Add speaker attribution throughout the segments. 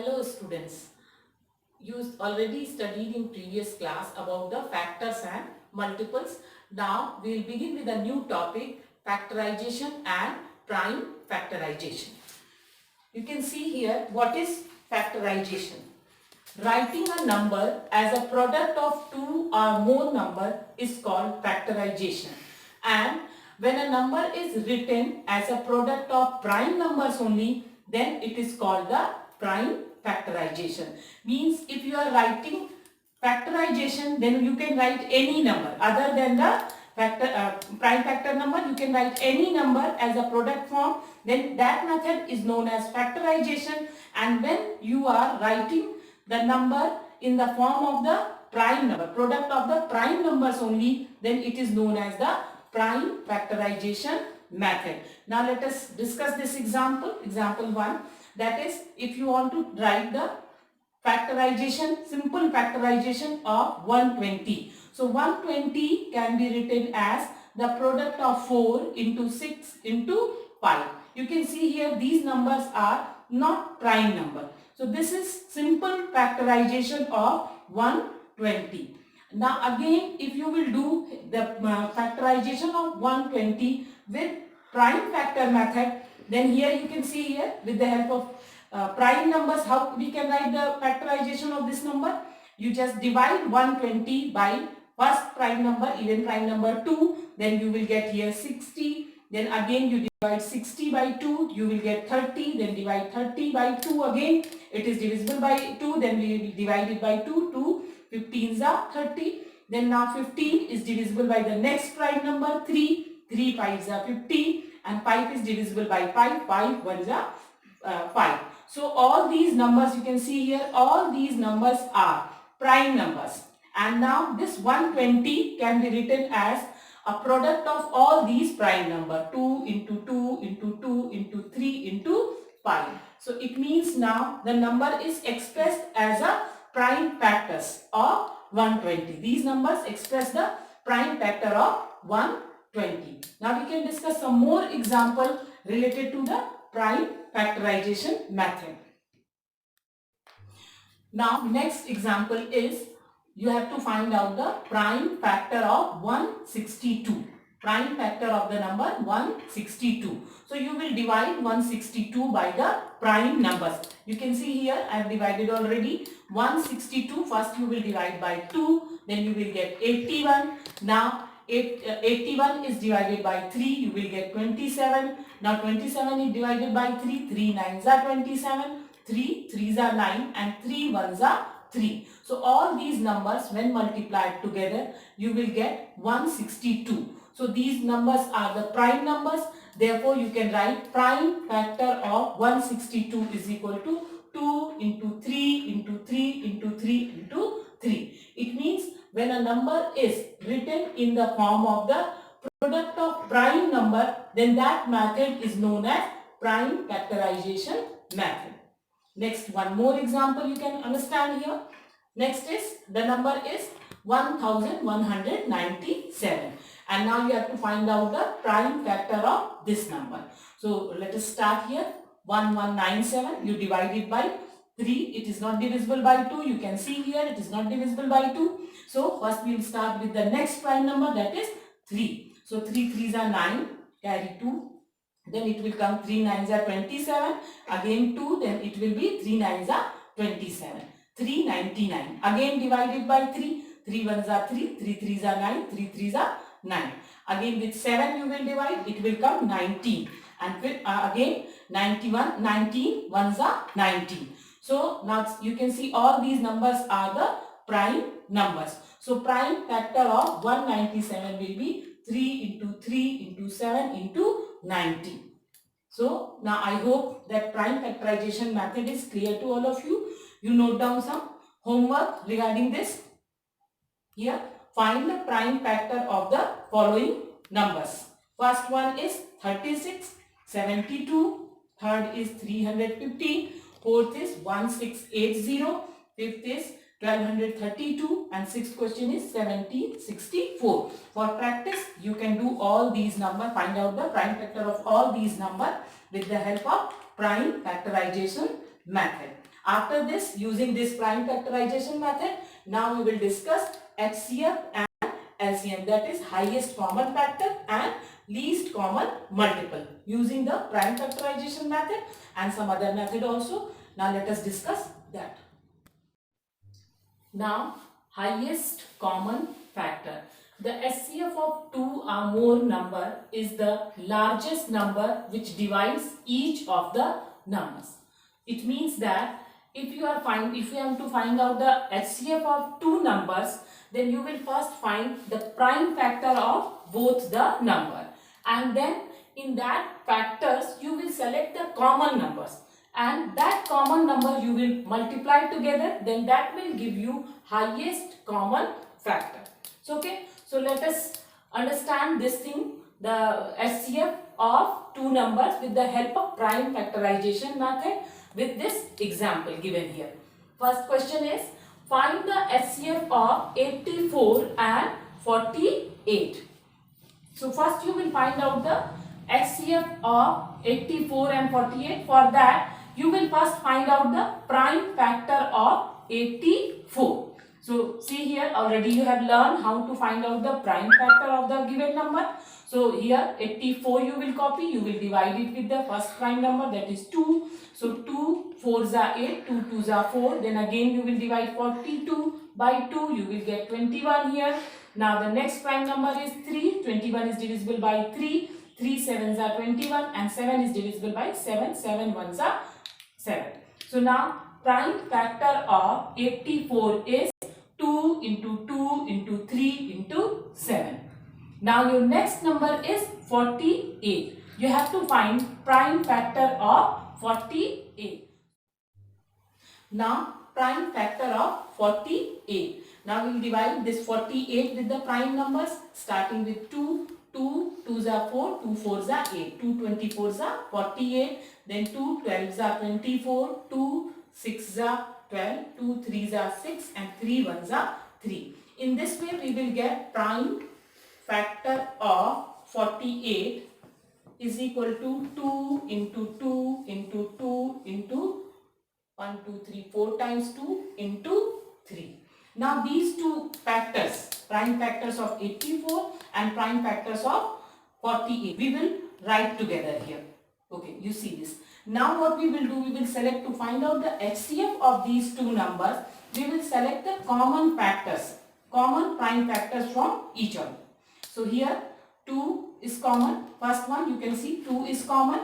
Speaker 1: Hello students, you already studied in previous class about the factors and multiples. Now we will begin with a new topic, factorization and prime factorization. You can see here what is factorization. Writing a number as a product of two or more number is called factorization, and when a number is written as a product of prime numbers only, then it is called the prime factorization. Means if you are writing factorization, then you can write any number other than the prime factor number. You can write any number as a product form, then that method is known as factorization. And when you are writing the number in the form of the prime number, product of the prime numbers only, then it is known as the prime factorization method. Now let us discuss this example. Example 1, that is, if you want to write the factorization, simple factorization of 120. So 120 can be written as the product of 4 into 6 into 5. You can see here these numbers are not prime number. So this is simple factorization of 120. Now again, if you will do the factorization of 120 with prime factor method, then here you can see here with the help of prime numbers, how we can write the factorization of this number. You just divide 120 by first prime number, even prime number 2, then you will get here 60. Then again you divide 60 by 2, you will get 30. Then divide 30 by 2 again, it is divisible by 2. Then we will divide it by 2. 2 15s are 30. Then now 15 is divisible by the next prime number 3. 3 5s are 15, and 5 is divisible by 5. 5 1s are 5. So all these numbers, you can see here, all these numbers are prime numbers. And now this 120 can be written as a product of all these prime number, 2 into 2 into 2 into 3 into 5. So it means now the number is expressed as a prime factors of 120. These numbers express the prime factor of 120. Now we can discuss some more example related to the prime factorization method. Now next example is, you have to find out the prime factor of 162. Prime factor of the number 162. So you will divide 162 by the prime numbers. You can see here I have divided already 162. First you will divide by 2, then you will get 81. Now 81 is divided by 3, you will get 27. Now 27 is divided by 3, 3 9s are 27, 3 3s are 9, and 3 1s are 3. So all these numbers when multiplied together, you will get 162. So these numbers are the prime numbers. Therefore you can write prime factor of 162 is equal to 2 into 3 into 3 into 3 into 3. It means when a number is written in the form of the product of prime number, then that method is known as prime factorization method. Next, one more example you can understand here. Next is, the number is 1197, and now you have to find out the prime factor of this number. So let us start here. 1197, you divide it by 3, it is not divisible by 2. You can see here it is not divisible by 2. So first we will start with the next prime number, that is 3. So 3 3s are 9, carry 2. Then it will come 3 9s are 27, again 2, then it will be 3 9s are 27. 399, again divided by 3, 3 1s are 3, 3 3s are 9, 3 3s are 9. Again with 7 you will divide, it will come 19, and with, again 91, 19 1s are 19. So now you can see all these numbers are the prime numbers. So prime factor of 197 will be 3 into 3 into 7 into 90. So now I hope that prime factorization method is clear to all of you. You note down some homework regarding this. Here, find the prime factor of the following numbers. First one is 36, 72, third is 315, fourth is 1680, fifth is 1232, and sixth question is 1764. For practice, you can do all these numbers, find out the prime factor of all these numbers with the help of prime factorization method. After this, using this prime factorization method, now we will discuss HCF and LCM, that is highest common factor and least common multiple, using the prime factorization method and some other method also. Now let us discuss that. Now, highest common factor. The HCF of two or more number is the largest number which divides each of the numbers. It means that if you have to find out the HCF of two numbers, then you will first find the prime factor of both the number, and then in that factors you will select the common numbers, and that common number you will multiply together, then that will give you highest common factor. So okay, so let us understand this thing, the HCF of two numbers with the help of prime factorization method with this example given here. First question is, find the HCF of 84 and 48. So first you will find out the HCF of 84 and 48. For that you will first find out the prime factor of 84. So see here, already you have learned how to find out the prime factor of the given number. So here 84 you will copy, you will divide it with the first prime number, that is 2. So 2 4s are 8, 2 2s are 4. Then again you will divide 42 by 2, you will get 21 here. Now the next prime number is 3, 21 is divisible by 3, 3 7s are 21 and 7 is divisible by 7, 7 1s are 7. So now prime factor of 84 is 2 into 2 into 3 into 7. Now your next number is 48. You have to find prime factor of 48. Now prime factor of 48. Now we will divide this 48 with the prime numbers, starting with 2. 2 2s are 4, 2 4s are 8, 2 24s are 48, then 2 12s are 24, 2 6s are 12, 2 3s are 6 and 3 1s are 3. In this way we will get prime factor of 48 is equal to 2 into 2 into 2 into 1 2 3 4 times 2 into 3. Now these two factors, prime factors of 84 and prime factors of 48, we will write together here. Okay, you see this. Now what we will do, we will select to find out the HCF of these two numbers. We will select the common factors, common prime factors from each other. So here 2 is common. First one you can see 2 is common.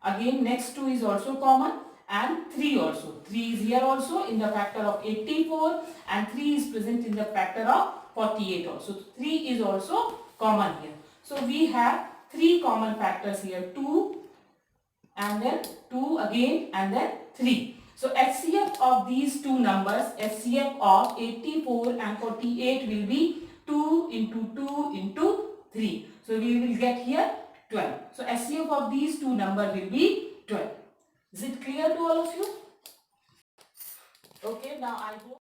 Speaker 1: Again next 2 is also common. And 3 also. 3 is here also in the factor of 84 and 3 is present in the factor of 48 also. 3 is also common here. So we have 3 common factors here. 2 and then 2 again and then 3. So HCF of these two numbers, HCF of 84 and 48 will be 2 into 2 into 3. So we will get here 12. So HCF of these two numbers will be 12. Is it clear to all of you? Okay, now I hope.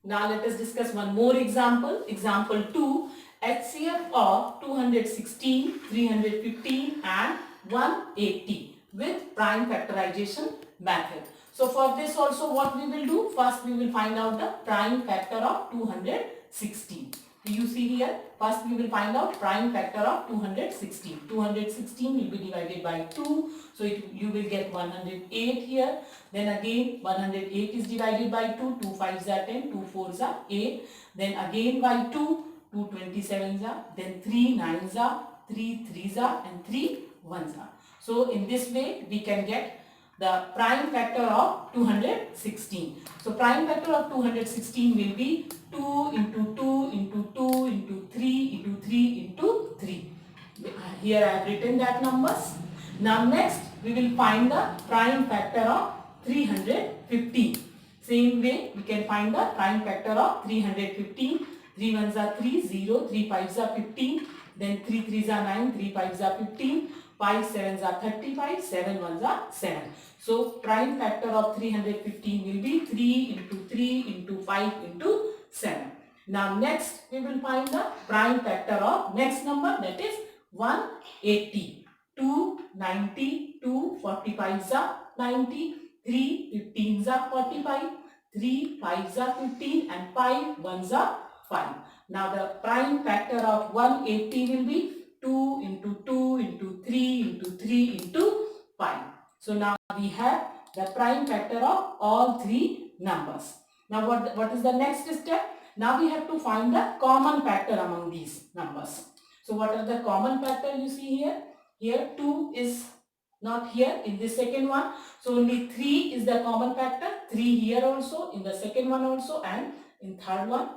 Speaker 1: Now let us discuss one more example. Example 2. HCF of 216, 315 and 180 with prime factorization method. So for this also what we will do? First we will find out the prime factor of 216. You see here, first we will find out prime factor of 216. 216 will be divided by 2. So you will get 108 here. Then again 108 is divided by 2. 2 5s are 10, 2 4s are 8. Then again by 2, 2 27s are, then 3 9s are, 3 3s are and 3 1s are. So in this way we can get the prime factor of 216. So prime factor of 216 will be 2 into 2 into 2 into 3 into 3 into 3. Here I have written that numbers. Now next we will find the prime factor of 315. Same way we can find the prime factor of 315. 3 1s are 3, 0, 3 5s are 15, then 3 3s are 9, 3 5s are 15, 5 7s are 35, 7 1s are 7. So prime factor of 315 will be 3 into 3 into 5 into 7. Now next we will find the prime factor of next number, that is 180. 2 90, 2 45s are 90, 3 15s are 45, 3 5s are 15 and 5 1s are 5. Now the prime factor of 180 will be 2 into 2 into 3 into 3 into 5. So now we have the prime factor of all three numbers. Now what is the next step? Now we have to find the common factor among these numbers. So what are the common factor you see here? Here 2 is not here in the second one. So only 3 is the common factor. 3 here also, in the second one also, and in third one.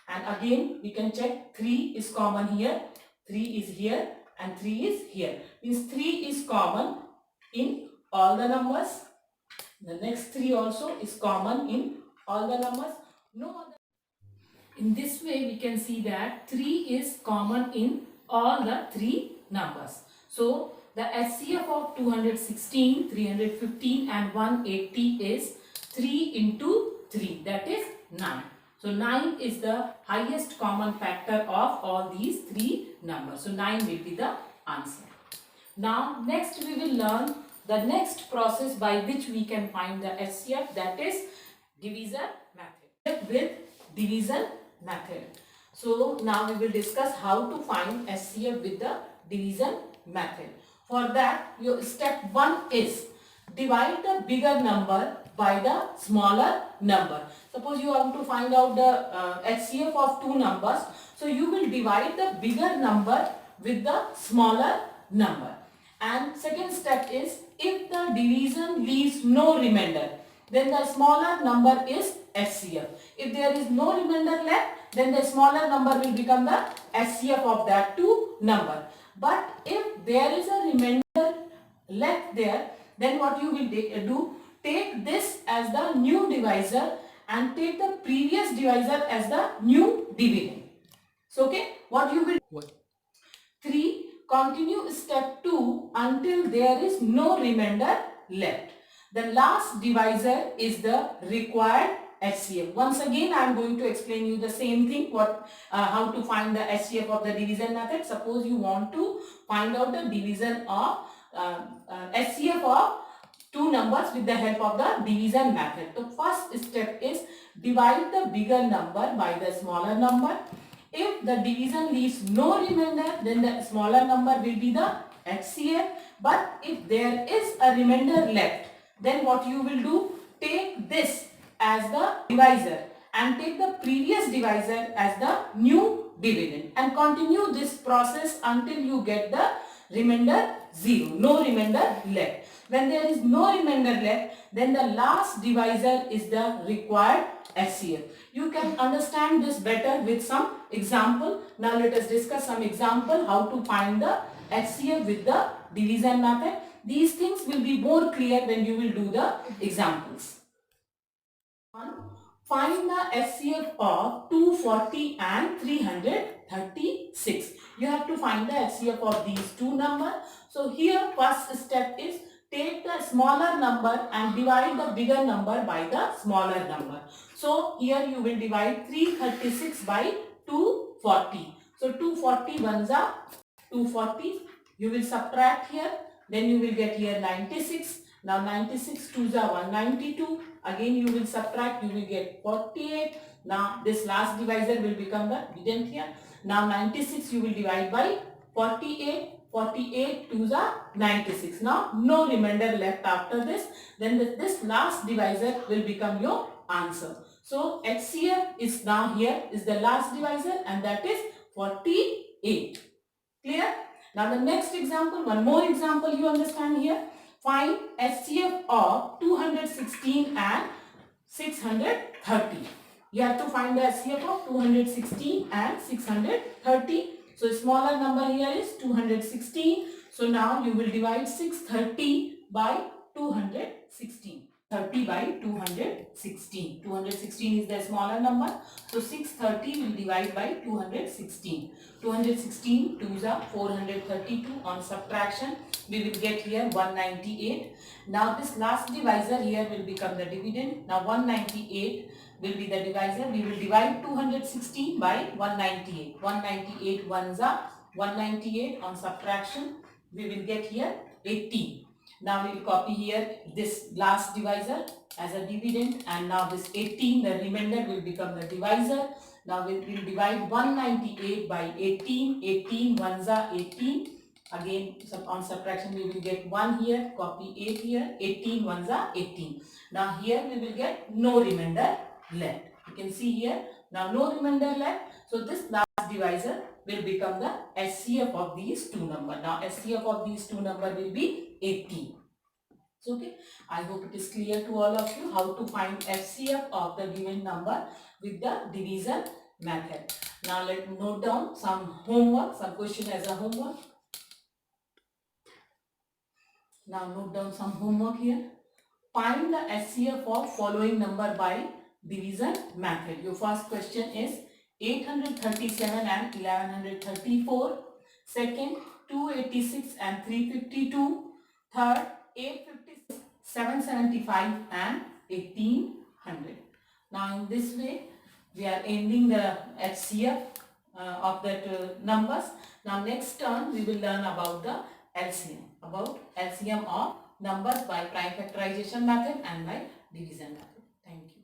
Speaker 1: And again we can check 3 is common here, 3 is here and 3 is here. Means 3 is common in all the numbers. The next 3 also is common in all the numbers. No other. In this way we can see that 3 is common in all the 3 numbers. So the HCF of 216, 315 and 180 is 3 into 3, that is 9. So 9 is the highest common factor of all these 3 numbers. So 9 will be the answer. Now next we will learn the next process by which we can find the HCF, that is division method. With division method. So now we will discuss how to find HCF with the division method. For that, your step 1 is divide the bigger number by the smaller number. Suppose you want to find out the HCF of two numbers. So you will divide the bigger number with the smaller number. And second step is, if the division leaves no remainder, then the smaller number is HCF. If there is no remainder left, then the smaller number will become the HCF of that two number. But if there is a remainder left there, then what you will do, take this as the new divisor and take the previous divisor as the new dividend. So okay, what you will 3, continue step 2 until there is no remainder left. The last divisor is the required HCF. Once again I am going to explain you the same thing, how to find the HCF of the division method. Suppose you want to find out the division of HCF of two numbers with the help of the division method. The first step is divide the bigger number by the smaller number. If the division leaves no remainder, then the smaller number will be the HCF. But if there is a remainder left, then what you will do, take this as the divisor and take the previous divisor as the new dividend and continue this process until you get the remainder 0, no remainder left. When there is no remainder left, then the last divisor is the required HCF. You can understand this better with some example. Now let us discuss some example how to find the HCF with the division method. These things will be more clear when you will do the examples. Find the HCF of 240 and 336. You have to find the HCF of these two numbers. So here first step is take the smaller number and divide the bigger number by the smaller number. So here you will divide 336 by 240. So 240 ones are 240. You will subtract here. Then you will get here 96. Now 96 2s are 192. Again you will subtract, you will get 48. Now this last divisor will become the dividend here. Now 96 you will divide by 48. 48 2s are 96. Now no remainder left after this. Then this last divisor will become your answer. So HCF is now here is the last divisor and that is 48. Clear? Now the next example, one more example you understand here. Find HCF of 216 and 630. You have to find the HCF of 216 and 630. So smaller number here is 216. So now you will divide 630 by 216. 30 by 216. 216 is the smaller number. So 630 will divide by 216. 216 2s are 432. On subtraction we will get here 198. Now this last divisor here will become the dividend. Now 198 will be the divisor. We will divide 216 by 198. 198 ones are 198. On subtraction we will get here 18. Now we will copy here this last divisor as a dividend, and now this 18, the remainder will become the divisor. Now we will divide 198 by 18. 18 ones are 18. Again, on subtraction we will get 1 here, copy 8 here, 18 ones are 18. Now here we will get no remainder left. You can see here, now no remainder left. So this last divisor will become the SCF of these two numbers. Now SCF of these two numbers will be 18. So okay, I hope it is clear to all of you how to find FCF of the given number with the division method. Now let me note down some homework, some question as a homework. Now note down some homework here. Find the SCF of following number by division method. Your first question is 837 and 1134. Second, 286 and 352. Third, 856, 775 and 1800. Now in this way, we are ending the HCF of that numbers. Now next turn, we will learn about the LCM of numbers by prime factorization method and by division method. Thank you.